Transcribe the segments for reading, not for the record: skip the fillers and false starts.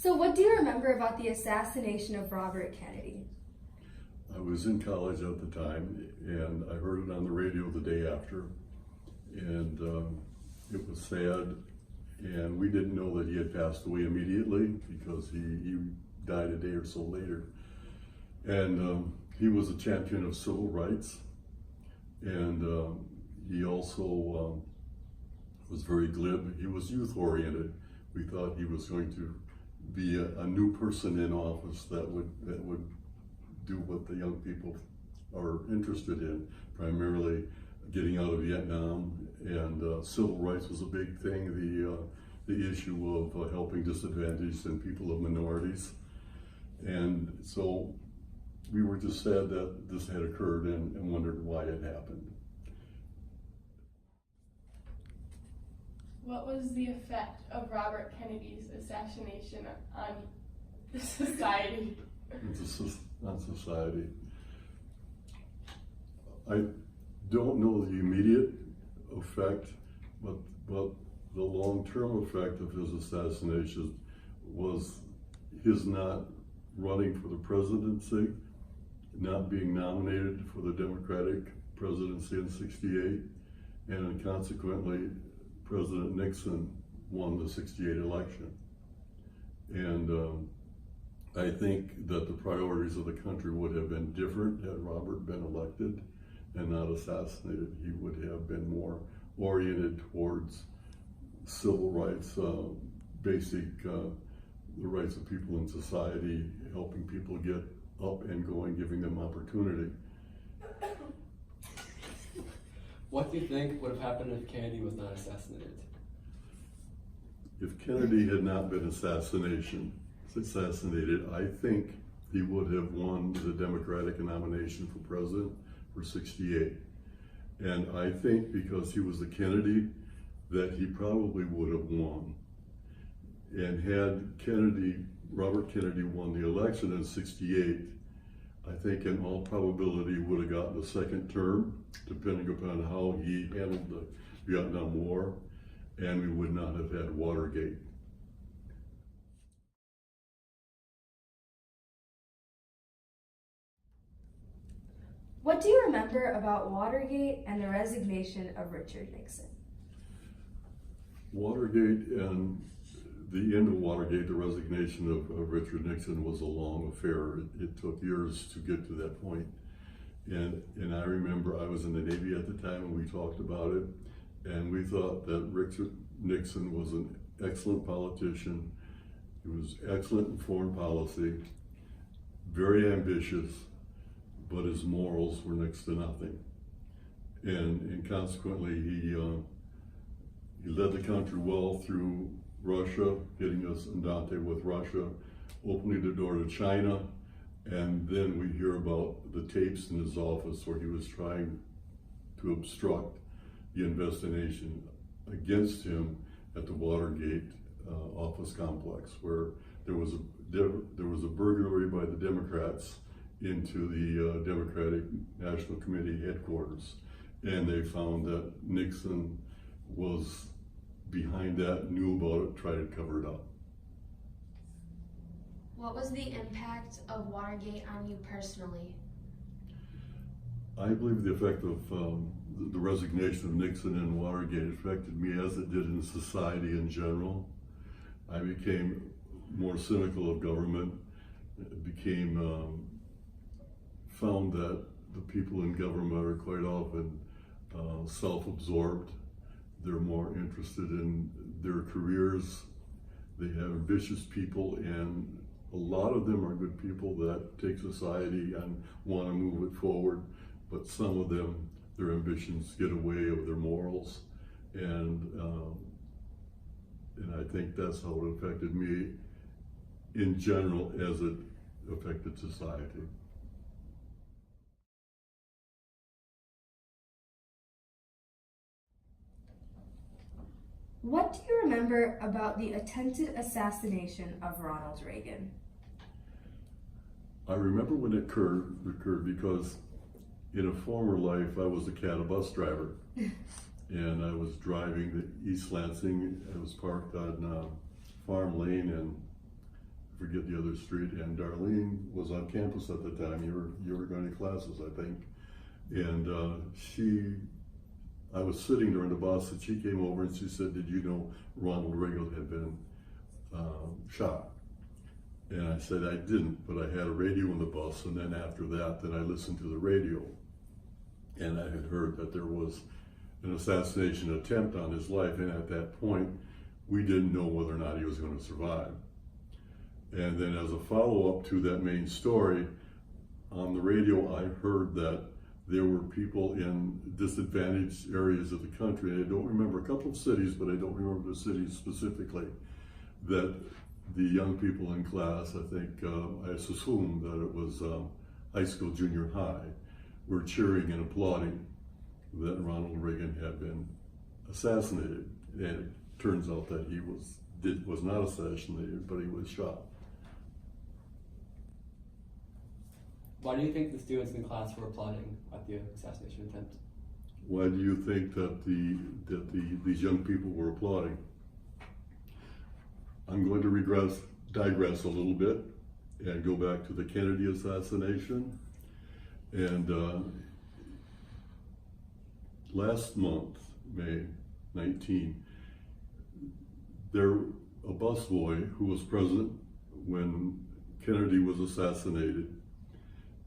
So what do you remember about the assassination of Robert Kennedy? I was in college at the time, and I heard it on the radio the day after, and it was sad, and we didn't know that he had passed away immediately because he died a day or so later. And he was a champion of civil rights, and he also was very glib. He was youth-oriented. We thought he was going to be a new person in office that would do what the young people are interested in, primarily getting out of Vietnam, and civil rights was a big thing, the issue of helping disadvantaged and people of minorities. And so we were just sad that this had occurred and wondered why it happened. What was the effect of Robert Kennedy's assassination on the society? On society. I don't know the immediate effect, but the long-term effect of his assassination was his not running for the presidency, not being nominated for the Democratic presidency in '68, and consequently President Nixon won the '68 election. And I think that the priorities of the country would have been different had Robert been elected and not assassinated. He would have been more oriented towards civil rights, basic the rights of people in society, helping people get up and going, giving them opportunity. What do you think would have happened if Kennedy was not assassinated? If Kennedy had not been assassinated, I think he would have won the Democratic nomination for president for '68. And I think because he was a Kennedy, that he probably would have won. And had Robert Kennedy won the election in '68, I think in all probability would have gotten a second term, depending upon how he handled the Vietnam War, and we would not have had Watergate. What do you remember about Watergate and the resignation of Richard Nixon? Watergate and the end of Watergate, the resignation of Richard Nixon, was a long affair. It took years to get to that point. And I remember I was in the Navy at the time and we talked about it, and we thought that Richard Nixon was an excellent politician. He was excellent in foreign policy, very ambitious, but his morals were next to nothing. And consequently, he led the country well through Russia, getting us andante with Russia, opening the door to China, and then we hear about the tapes in his office where he was trying to obstruct the investigation against him at the Watergate office complex, where there was a burglary by the Democrats into the Democratic National Committee headquarters, and they found that Nixon was behind that, knew about it, tried to cover it up. What was the impact of Watergate on you personally? I believe the effect of the resignation of Nixon and Watergate affected me as it did in society in general. I became more cynical of government, found that the people in government are quite often self-absorbed. They're more interested in their careers. They have ambitious people, and a lot of them are good people that take society and want to move it forward, but some of them, their ambitions get away of their morals, and I think that's how it affected me in general as it affected society. What do you remember about the attempted assassination of Ronald Reagan? I remember when it occurred because in a former life I was a cattle bus driver, and I was driving the East Lansing. I was parked on Farm Lane, forget the other street, and Darlene was on campus at the time. You were going to classes, I think, and I was sitting there in the bus, and she came over and she said, "Did you know Ronald Reagan had been shot?" And I said I didn't, but I had a radio in the bus, and then after that, then I listened to the radio, and I had heard that there was an assassination attempt on his life, and at that point, we didn't know whether or not he was going to survive. And then as a follow-up to that main story, on the radio, I heard that there were people in disadvantaged areas of the country, and I don't remember a couple of cities, but I don't remember the cities specifically, that the young people in class, I think, I assumed that it was high school, junior high, were cheering and applauding that Ronald Reagan had been assassinated. And it turns out that he was not assassinated, but he was shot. Why do you think the students in class were applauding at the assassination attempt? Why do you think that these young people were applauding? I'm going to digress a little bit and go back to the Kennedy assassination. And last month, May 19, a busboy who was present when Kennedy was assassinated,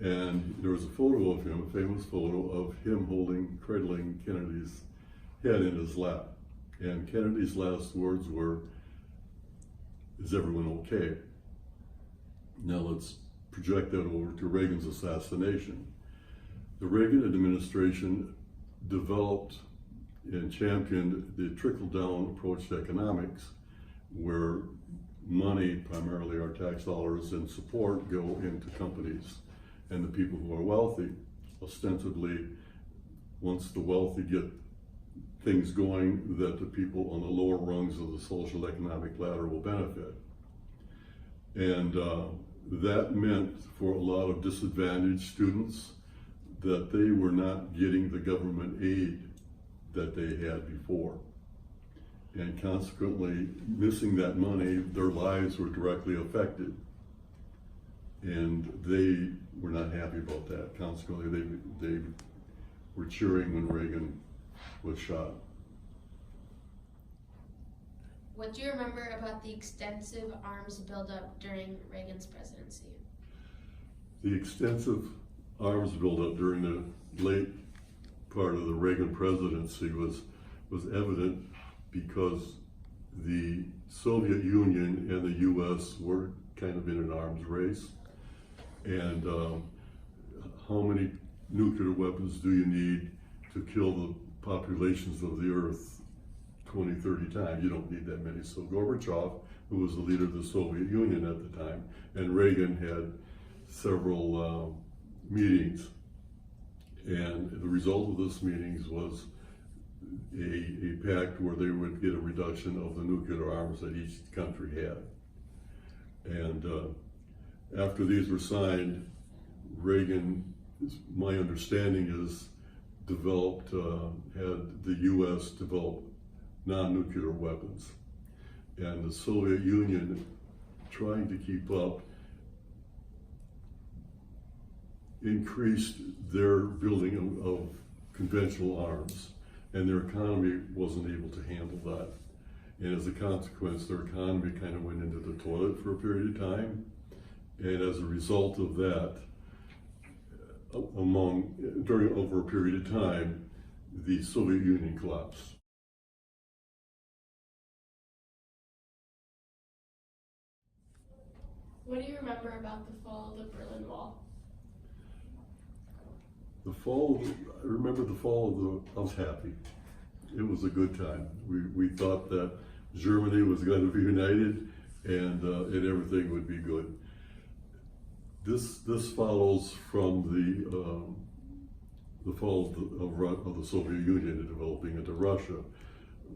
and there was a photo of him, a famous photo of him cradling Kennedy's head in his lap. And Kennedy's last words were, "Is everyone okay?" Now let's project that over to Reagan's assassination. The Reagan administration developed and championed the trickle-down approach to economics, where money, primarily our tax dollars and support, go into companies. And the people who are wealthy, ostensibly, once the wealthy get things going, that the people on the lower rungs of the social economic ladder will benefit. And that meant for a lot of disadvantaged students that they were not getting the government aid that they had before. And consequently, missing that money, their lives were directly affected. And they were not happy about that. Consequently, they were cheering when Reagan was shot. What do you remember about the extensive arms buildup during Reagan's presidency? The extensive arms buildup during the late part of the Reagan presidency was evident because the Soviet Union and the US were kind of in an arms race. And how many nuclear weapons do you need to kill the populations of the Earth 20, 30 times? You don't need that many. So Gorbachev, who was the leader of the Soviet Union at the time, and Reagan had several meetings. And the result of those meetings was a pact where they would get a reduction of the nuclear arms that each country had. And after these were signed, Reagan, my understanding is, had the US develop non-nuclear weapons. And the Soviet Union, trying to keep up, increased their building of conventional arms, and their economy wasn't able to handle that. And as a consequence, their economy kind of went into the toilet for a period of time. And as a result of that, over a period of time, the Soviet Union collapsed. What do you remember about the fall of the Berlin Wall? I remember the fall I was happy. It was a good time. We thought that Germany was going to be united and everything would be good. This follows from the fall of the Soviet Union and developing into Russia.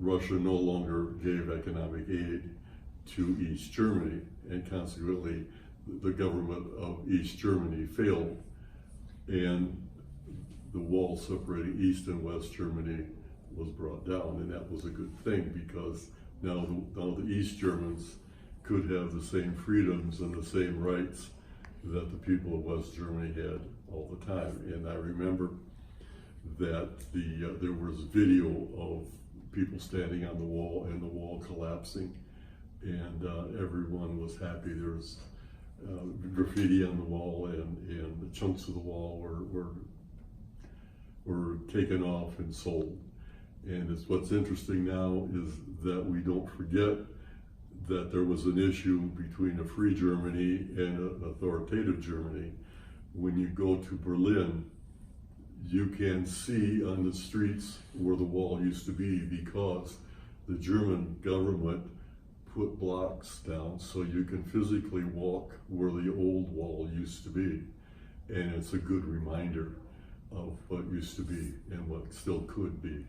Russia no longer gave economic aid to East Germany, and consequently the government of East Germany failed, and the wall separating East and West Germany was brought down, and that was a good thing because now the East Germans could have the same freedoms and the same rights that the people of West Germany had all the time. And I remember that there was video of people standing on the wall and the wall collapsing, and everyone was happy. There was graffiti on the wall, and the chunks of the wall were taken off and sold. And what's interesting now is that we don't forget that there was an issue between a free Germany and an authoritative Germany. When you go to Berlin, you can see on the streets where the wall used to be, because the German government put blocks down so you can physically walk where the old wall used to be. And it's a good reminder of what used to be and what still could be.